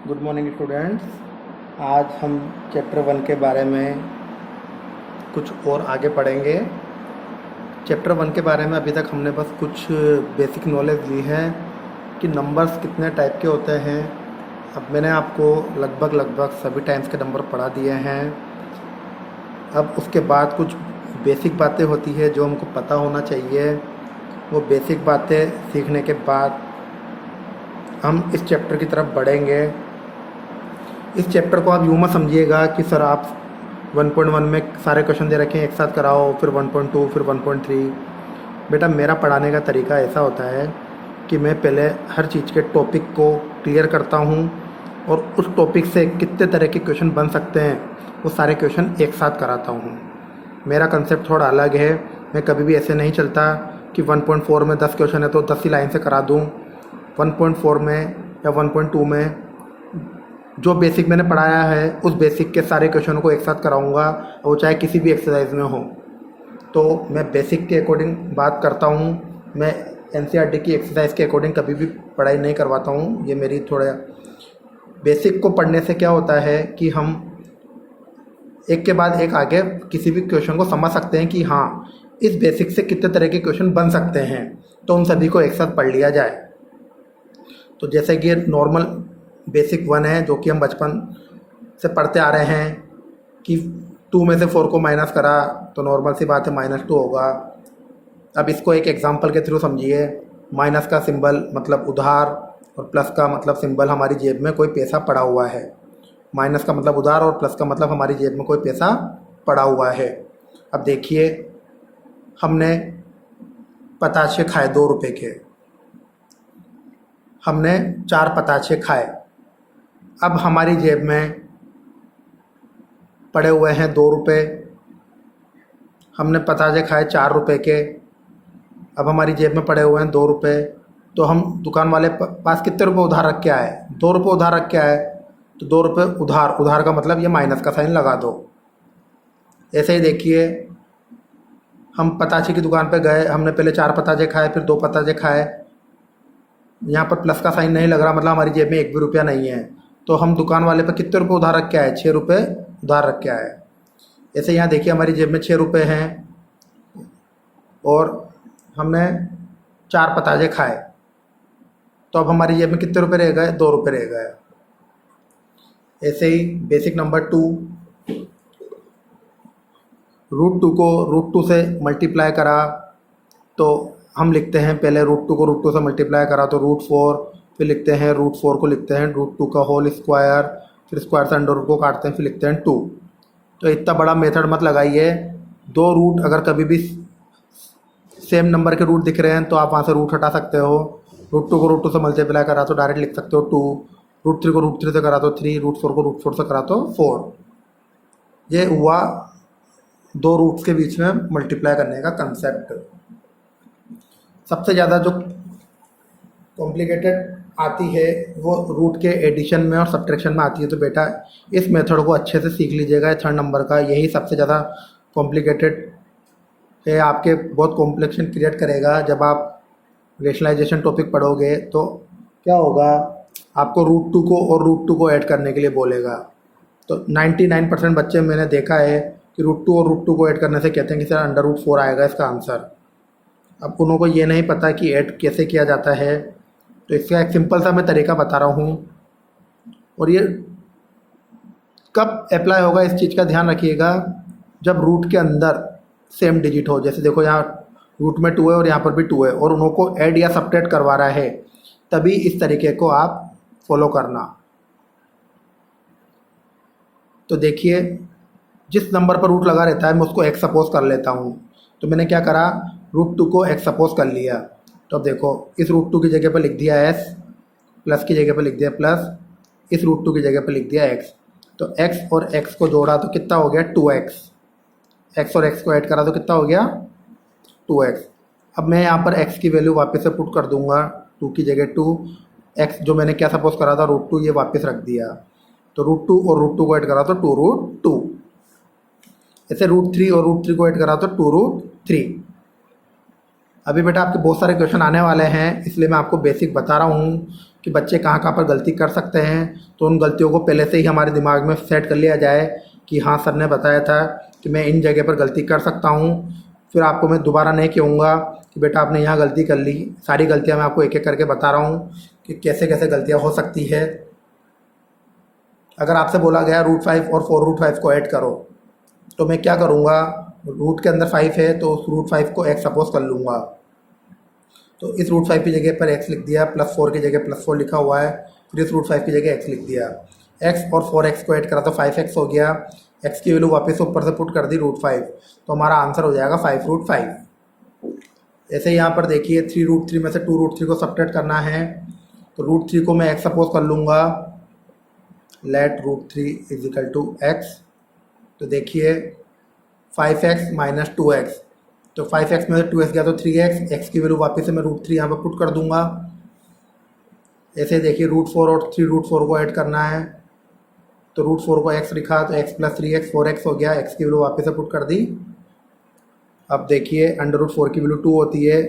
Good morning students. आज हम chapter 1 के बारे में कुछ और आगे पढ़ेंगे। चैप्टर 1 के बारे में अभी तक हमने बस कुछ बेसिक नॉलेज ली है कि नंबर्स कितने टाइप के होते हैं। अब मैंने आपको लगभग सभी टाइम्स के नंबर पढ़ा दिए हैं। अब उसके बाद कुछ बेसिक बातें होती है जो हमको पता होना चाहिए। वो बेसिक बातें सीखने के बाद हम इस चैप्टर की तरफ बढ़ेंगे। इस चैप्टर को आप यूँ मत समझिएगा कि सर आप 1.1 में सारे क्वेश्चन दे रखे हैं एक साथ कराओ, फिर 1.2, फिर 1.3। बेटा मेरा पढ़ाने का तरीका ऐसा होता है कि मैं पहले हर चीज़ के टॉपिक को क्लियर करता हूँ और उस टॉपिक से कितने तरह के क्वेश्चन बन सकते हैं वो सारे क्वेश्चन एक साथ कराता हूँ। मेरा कंसेप्ट थोड़ा अलग है। मैं कभी भी ऐसे नहीं चलता कि 1.4 में 10 क्वेश्चन है तो 10 ही लाइन से करा दूँ। 1.4 में या 1.2 में जो बेसिक मैंने पढ़ाया है उस बेसिक के सारे क्वेश्चनों को एक साथ कराऊंगा, वो चाहे किसी भी एक्सरसाइज में हो। तो मैं बेसिक के अकॉर्डिंग बात करता हूँ। मैं एनसीईआरटी की एक्सरसाइज के अकॉर्डिंग कभी भी पढ़ाई नहीं करवाता हूँ। ये मेरी थोड़ा बेसिक को पढ़ने से क्या होता है कि हम एक के बाद एक आगे किसी भी क्वेश्चन को समझ सकते हैं कि हाँ इस बेसिक से कितने तरह के क्वेश्चन बन सकते हैं, तो उन सभी को एक साथ पढ़ लिया जाए। तो जैसे कि नॉर्मल बेसिक 1 है जो कि हम बचपन से पढ़ते आ रहे हैं कि 2 में से 4 को माइनस करा तो नॉर्मल सी बात है -2 होगा। अब इसको एक एग्जांपल के थ्रू समझिए। माइनस का सिंबल मतलब उधार और प्लस का मतलब सिंबल हमारी जेब में कोई पैसा पड़ा हुआ है। माइनस का मतलब उधार और प्लस का मतलब हमारी जेब में कोई पैसा पड़ा हुआ है। अब देखिए हमने पताशे खाए 2 रुपये के, हमने 4 पताशे खाए। अब हमारी जेब में पड़े हुए हैं 2 रुपये। हमने पताशे खाए 4 रुपये के। अब हमारी जेब में पड़े हुए हैं 2 रुपये। तो हम दुकान वाले पास कितने रुपए उधार रख के आए? 2 रुपये उधार रख के आए। तो 2 रुपये उधार, उधार का मतलब ये माइनस का साइन लगा दो। ऐसे ही देखिए हम पताशे की दुकान पे गए, हमने पहले 4 पताशे खाए, फिर 2 पताशे खाए। यहाँ पर प्लस का साइन नहीं लग रहा, मतलब हमारी जेब में 1 भी रुपया नहीं है। तो हम दुकान वाले पर कितने रुपए उधार रख के आए? 6 रुपये उधार रख के आए। ऐसे यहाँ देखिए हमारी जेब में 6 रुपये हैं और हमने 4 पताशे खाए। तो अब हमारी जेब में कितने रुपये रह गए? 2 रुपये रह गए। ऐसे ही बेसिक नंबर 2, √2 को √2 से मल्टीप्लाई करा तो हम लिखते हैं पहले √2 को √2 से मल्टीप्लाई करा तो √4, फिर लिखते हैं √4 को लिखते हैं √2 का होल स्क्वायर, फिर स्क्वायर से अंडर रूट को काटते हैं, फिर लिखते हैं 2। तो इतना बड़ा मेथड मत लगाइए। 2 रूट अगर कभी भी सेम नंबर के रूट दिख रहे हैं तो आप वहाँ से रूट हटा सकते हो। √2 को √2 से मल्टीप्लाई करा तो डायरेक्ट लिख सकते हो 2। √3 को √3 से करा तो 3, √4 को √4 से करा तो 4। ये हुआ 2 रूट्स के बीच में मल्टीप्लाई करने का कंसेप्ट। सबसे ज़्यादा जो कॉम्प्लिकेटेड आती है वो रूट के एडिशन में और सब्ट्रैक्शन में आती है। तो बेटा इस मेथड को अच्छे से सीख लीजिएगा। 3rd नंबर का यही सबसे ज़्यादा कॉम्प्लिकेटेड है, आपके बहुत कॉम्प्लेक्शन क्रिएट करेगा। जब आप रेशनलाइजेशन टॉपिक पढ़ोगे तो क्या होगा, आपको √2 को और √2 को ऐड करने के लिए बोलेगा। तो 99% बच्चे मैंने देखा है कि √2 और √2 को ऐड करने से कहते हैं कि सर √4 आएगा इसका आंसर। अब उन्हों को ये नहीं पता कि ऐड कैसे किया जाता है। तो इसका एक सिंपल सा मैं तरीका बता रहा हूँ और ये कब अप्लाई होगा इस चीज़ का ध्यान रखिएगा, जब रूट के अंदर सेम डिजिट हो। जैसे देखो यहाँ रूट में 2 है और यहाँ पर भी 2 है और उन्हों को ऐड या सब्ट्रैक्ट करवा रहा है, तभी इस तरीके को आप फॉलो करना। तो देखिए जिस नंबर पर रूट लगा रहता है मैं उसको x सपोज कर लेता हूँ। तो मैंने क्या करा, √2 को x सपोज कर लिया। तो अब देखो इस √2 की जगह पर लिख दिया s, प्लस की जगह पर लिख दिया प्लस, इस √2 की जगह पर लिख दिया x। तो x और x को जोड़ा तो कितना हो गया? 2x। x और x को ऐड करा तो कितना हो गया? 2x। अब मैं यहाँ पर x की वैल्यू वापस से पुट कर दूंगा, 2 की जगह 2, x जो मैंने क्या सपोज करा था √2 ये वापस रख दिया। तो √2 और √2 को ऐड करा तो 2√2। ऐसे √3 और √3 को ऐड करा तो 2√3। अभी बेटा आपके बहुत सारे क्वेश्चन आने वाले हैं, इसलिए मैं आपको बेसिक बता रहा हूँ। कि बच्चे कहाँ कहाँ पर गलती कर सकते हैं, तो उन गलतियों को पहले से ही हमारे दिमाग में सेट कर लिया जाए कि हाँ सर ने बताया था कि मैं इन जगह पर गलती कर सकता हूँ। फिर आपको मैं दोबारा नहीं कहूँगा कि बेटा आपने यहाँ गलती कर ली। सारी गलतियाँ मैं आपको एक एक करके बता रहा हूँ कि कैसे कैसे गलतियाँ हो सकती है। अगर आपसे बोला गया √5 और 4√5 को ऐड करो, तो मैं क्या करूँगा, रूट के अंदर 5 है तो उस √5 को x सपोज कर लूँगा। तो इस √5 की जगह पर x लिख दिया, +4 की जगह +4 लिखा हुआ है, फिर इस √5 की जगह x लिख दिया। x और 4x को ऐड करा तो 5x हो गया। x की वैल्यू वापस ऊपर से पुट कर दी √5, तो हमारा आंसर हो जाएगा 5√5। ऐसे यहाँ पर देखिए 3√3 में से 2√3 को सब्ट्रैक्ट करना है, तो √3 को मैं x सपोज कर लूँगा। Let √3 is equal to x। तो देखिए 5x - 2x, तो 5x में से 2x गया तो 3x, x की वैल्यू वापस से मैं √3 यहाँ पर पुट कर दूंगा। ऐसे देखिए √4 और 3√4 को ऐड करना है, तो √4 को x लिखा तो x + 3x 4x हो गया, x की वैल्यू वापस से पुट कर दी। अब देखिए √4 की वैल्यू 2 होती है,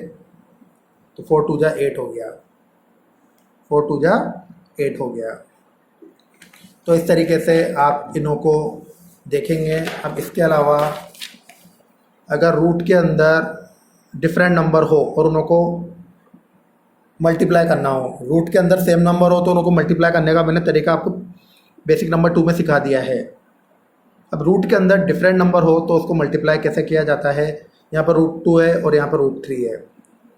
तो 4 2 जा 8 हो गया, 4 2 जा 8 हो गया। तो इस तरीके से आप इनों को देखेंगे। अब इसके अलावा अगर रूट के अंदर डिफरेंट नंबर हो और उनको को मल्टीप्लाई करना हो, रूट के अंदर सेम नंबर हो तो उनको मल्टीप्लाई करने का मैंने तरीका आपको बेसिक नंबर 2 में सिखा दिया है। अब रूट के अंदर डिफरेंट नंबर हो तो उसको मल्टीप्लाई कैसे किया जाता है, यहाँ पर √2 है और यहाँ पर √3 है,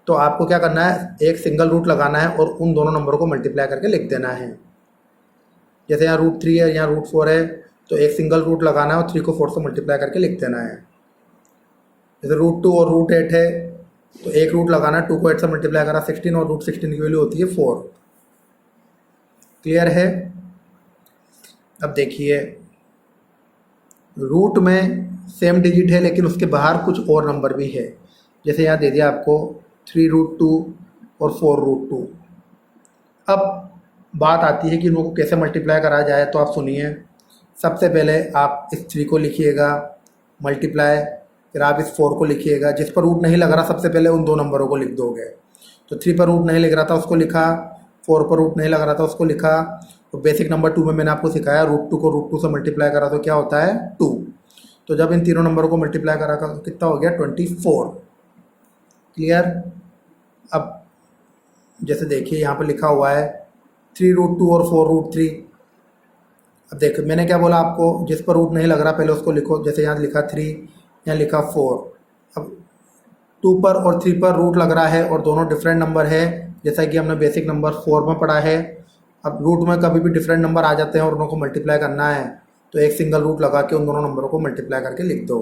तो आपको क्या करना है, एक सिंगल रूट लगाना है और उन दोनों नंबरों को मल्टीप्लाई करके लिख देना है। जैसे यहाँ √3 है, यहाँ √4 है, तो एक सिंगल रूट लगाना है और 3 को 4 से मल्टीप्लाई करके लिख देना है। जैसे √2 और √8 है, तो एक रूट लगाना है, 2 को 8 से मल्टीप्लाई करा 16 और √16 की वैल्यू होती है 4। क्लियर है। अब देखिए रूट में सेम डिजिट है लेकिन उसके बाहर कुछ और नंबर भी है। जैसे यहाँ दे दिया आपको 3√2 और 4√2। अब बात आती है कि इनको कैसे मल्टीप्लाई करा जाए, तो आप सुनिए। सबसे पहले आप इस 3 को लिखिएगा मल्टीप्लाई, फिर आप इस 4 को लिखिएगा। जिस पर रूट नहीं लग रहा सबसे पहले उन दो नंबरों को लिख दोगे। तो 3 पर रूट नहीं लग रहा था उसको लिखा, 4 पर रूट नहीं लग रहा था उसको लिखा। तो बेसिक नंबर 2 में मैंने आपको सिखाया √2 को √2 से मल्टीप्लाई करा तो क्या होता है 2। तो जब इन तीनों नंबरों को मल्टीप्लाई करा तो कितना हो गया 24। क्लियर। अब जैसे देखिए यहाँ पर लिखा हुआ है 3√2 और 4√3। अब देखो मैंने क्या बोला आपको, जिस पर रूट नहीं लग रहा पहले उसको लिखो। जैसे यहाँ लिखा 3, यहाँ लिखा 4। अब 2 पर और 3 पर रूट लग रहा है और दोनों डिफरेंट नंबर है, जैसा कि हमने बेसिक नंबर 4 में पढ़ा है। अब रूट में कभी भी डिफरेंट नंबर आ जाते हैं और उनको मल्टीप्लाई करना है, तो एक सिंगल रूट लगा के उन दोनों नंबरों को मल्टीप्लाई करके लिख दो।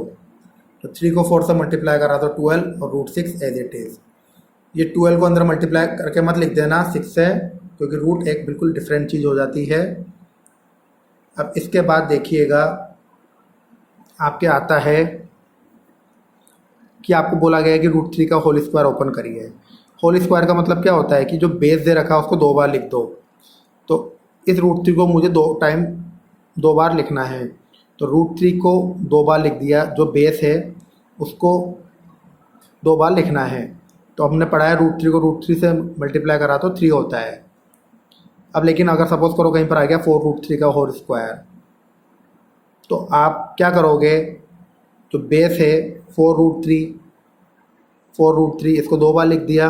तो 3 को 4 से मल्टीप्लाई करा तो 12 और √6 एज इट इज़। ये 12 को अंदर मल्टीप्लाई करके मत लिख देना 6 से, क्योंकि रूट एक बिल्कुल डिफरेंट चीज़ हो जाती है। अब इसके बाद देखिएगा आपके आता है कि आपको बोला गया है कि √3 का होल स्क्वायर ओपन करिए। होल स्क्वायर का मतलब क्या होता है कि जो बेस दे रखा है उसको 2 बार लिख दो। तो इस √3 को मुझे 2 बार लिखना है, तो √3 को 2 बार लिख दिया। जो बेस है उसको 2 बार लिखना है। तो हमने पढ़ा है √3 को √3 से मल्टीप्लाई करा तो 3 होता है। अब लेकिन अगर सपोज करो कहीं पर आ गया 4√3 का होल स्क्वायर, तो आप क्या करोगे, जो बेस है 4√3 इसको 2 बार लिख दिया।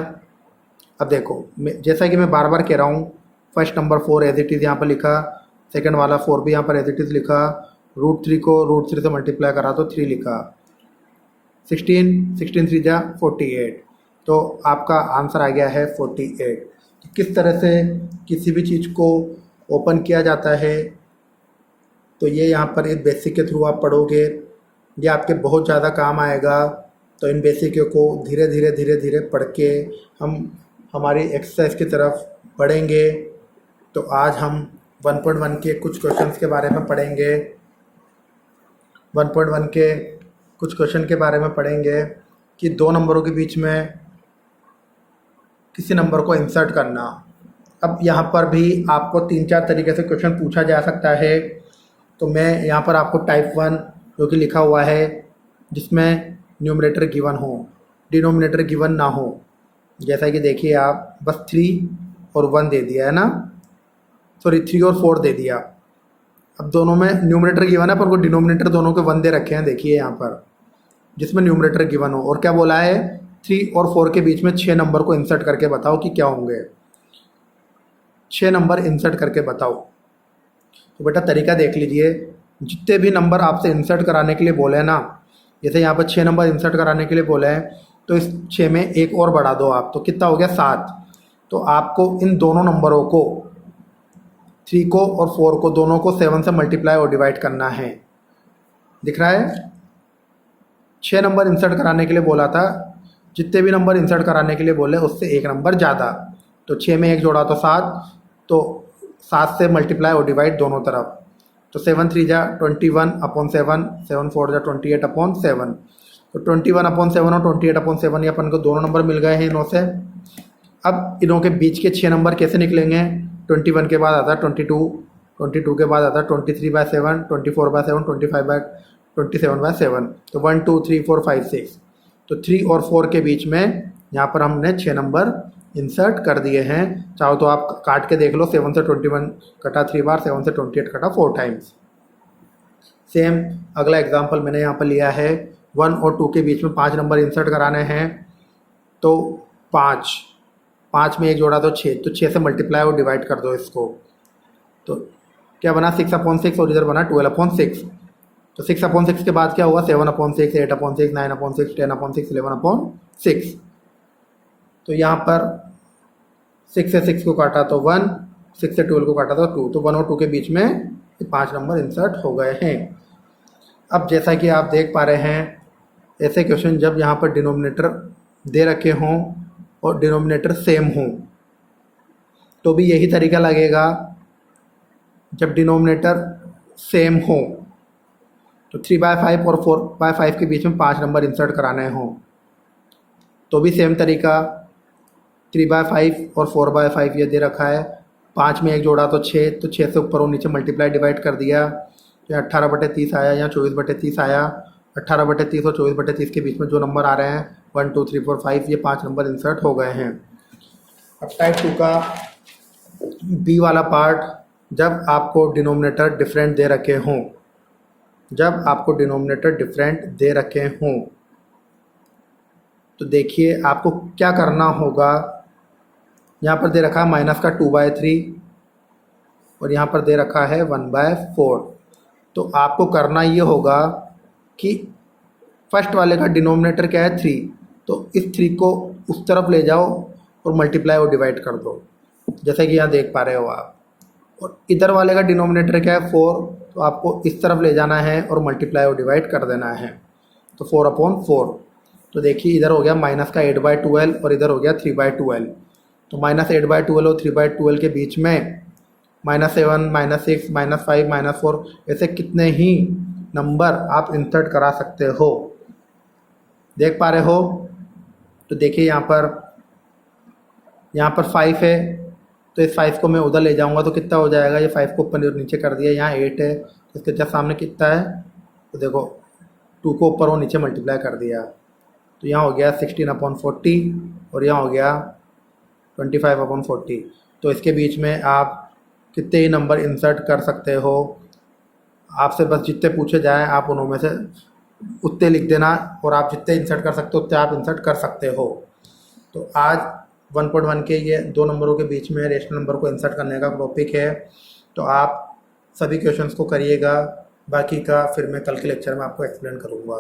अब देखो जैसा कि मैं बार बार कह रहा हूँ, first number 4 as it is यहाँ पर लिखा, सेकंड वाला 4 भी यहाँ पर एज इट इज़ लिखा, √3 को √3 से मल्टीप्लाई करा तो 3 लिखा, 16 3 जा 48। तो आपका आंसर आ गया है 48। तो किस तरह से किसी भी चीज़ को ओपन किया जाता है, तो ये यहाँ पर इस बेसिक के थ्रू आप पढ़ोगे, ये आपके बहुत ज़्यादा काम आएगा। तो इन बेसिकों को धीरे धीरे पढ़ के हम हमारी एक्सरसाइज की तरफ बढ़ेंगे। तो आज हम 1.1 के कुछ क्वेश्चंस के बारे में पढ़ेंगे। 1.1 के कुछ क्वेश्चन के बारे में पढ़ेंगे कि 2 नंबरों के बीच में किसी नंबर को इंसर्ट करना। अब यहाँ पर भी आपको 3-4 तरीके से क्वेश्चन पूछा जा सकता है। तो मैं यहाँ पर आपको टाइप 1 जो कि लिखा हुआ है, जिसमें न्यूमरेटर गिवन हो, डिनोमिनेटर गिवन ना हो। जैसा कि देखिए आप बस 3 और 1 दे दिया है ना, सॉरी 3 और 4 दे दिया। अब दोनों में न्यूमरेटर गिवन है पर वो डिनोमिनेटर दोनों के 1 दे रखे हैं, देखिए यहाँ पर, जिसमें न्यूमरेटर गिवन हो। और क्या बोला है, 3 और 4 के बीच में 6 नंबर को इंसर्ट करके बताओ कि क्या होंगे। 6 नंबर इंसर्ट करके बताओ। तो बेटा तरीका देख लीजिए, जितने भी नंबर आपसे इंसर्ट कराने के लिए बोले हैं ना, जैसे यहाँ पर 6 नंबर इंसर्ट कराने के लिए बोले हैं, तो इस 6 में एक और बढ़ा दो आप, तो कितना हो गया 7। तो आपको इन दोनों नंबरों को, 3 को और 4 को, दोनों को 7 से मल्टीप्लाई और डिवाइड करना है। दिख रहा है, 6 नंबर इंसर्ट कराने के लिए बोला था, जितने भी नंबर इंसर्ट कराने के लिए बोले उससे एक नंबर ज़्यादा। तो 6 में एक जोड़ा तो 7, तो 7 से मल्टीप्लाई और डिवाइड दोनों तरफ। तो 7 3 जा 21/7, 7 4 जा 28/7। तो 21/7 और 28/7 ये अपन को दोनों नंबर मिल गए हैं इनों से। अब इनों के बीच के 6 नंबर कैसे निकलेंगे, 21 के बाद आता है 22, 22 के बाद आता है 23/7, 24/7, 25/27/7। तो 1 2 3 4 5 6। तो 3 और 4 के बीच में यहाँ पर हमने 6 नंबर इंसर्ट कर दिए हैं। चाहो तो आप काट के देख लो, 7 से 21 कटा 3 बार, 7 से 28 कटा 4 टाइम्स। सेम अगला एग्जाम्पल मैंने यहाँ पर लिया है, 1 और 2 के बीच में 5 नंबर इंसर्ट कराने हैं। तो 5 में एक जोड़ा तो 6, तो 6 से मल्टीप्लाई और डिवाइड कर दो इसको। तो क्या बना 6/6 और इधर बना 12/6। तो 6/6 के बाद क्या हुआ, 7/6, 8/6, 9/6, 10/6, 11/6। तो यहाँ पर 6 से 6 को काटा तो 1, 6 से 12 को काटा तो 2। तो 1 और 2 के बीच में ये 5 नंबर इंसर्ट हो गए हैं। अब जैसा कि आप देख पा रहे हैं, ऐसे क्वेश्चन जब यहाँ पर डिनोमिनेटर दे रखे हों और डिनोमिनेटर सेम हों, तो भी यही तरीका लगेगा। जब डिनोमिनेटर सेम हो, तो 3/5 और 4/5 के बीच में 5 नंबर इंसर्ट कराने हों, तो भी सेम तरीका। 3/5 और 4/5 ये दे रखा है, 5 में एक जोड़ा तो 6, तो 6 से ऊपर और नीचे मल्टीप्लाई डिवाइड कर दिया। यहाँ 18/30 आया, यहाँ 24/30 आया। 18/30 और 24/30 के बीच में जो नंबर आ रहे हैं 1 2 3 4 5, ये 5 नंबर इंसर्ट हो गए हैं। अब टाइप 2 का बी वाला पार्ट, जब आपको डिनोमिनेटर डिफरेंट दे रखे हों, जब आपको डिनोमिनेटर डिफरेंट दे रखे हों, तो देखिए आपको क्या करना होगा। यहाँ पर दे रखा है माइनस का 2/3 और यहाँ पर दे रखा है 1/4। तो आपको करना ये होगा कि फर्स्ट वाले का डिनोमिनेटर क्या है 3, तो इस 3 को उस तरफ ले जाओ और मल्टीप्लाई और डिवाइड कर दो, जैसे कि यहाँ देख पा रहे हो आप। और इधर वाले का डिनोमिनेटर क्या है 4, तो आपको इस तरफ ले जाना है और मल्टीप्लाई और डिवाइड कर देना है। तो 4/4। तो देखिए इधर हो गया माइनस का 8/12 और इधर हो गया 3/12। तो -8/12 और 3/12 के बीच में -7, -6, -5, -4 ऐसे कितने ही नंबर आप इंसर्ट करा सकते हो, देख पा रहे हो। तो देखिए यहाँ पर 5 है, तो इस 5 को मैं उधर ले जाऊँगा तो कितना हो जाएगा, ये 5 को ऊपर नीचे कर दिया। यहाँ 8 है, तो इसके जस्ट सामने कितना है, तो देखो 2 को ऊपर और नीचे मल्टीप्लाई कर दिया। तो यहाँ हो गया 16/40 और यहाँ हो गया 25/40। तो इसके बीच में आप कितने ही नंबर इंसर्ट कर सकते हो। आपसे बस जितने पूछे जाएँ आप उनमें से उतने लिख देना, और आप जितने इंसर्ट कर सकते हो उतने आप इंसर्ट कर सकते हो। तो आज 1.1 के ये 2 नंबरों के बीच में रेशनल नंबर को इंसर्ट करने का टॉपिक है। तो आप सभी क्वेश्चंस को करिएगा, बाकी का फिर मैं कल के लेक्चर में आपको एक्सप्लेन करूँगा।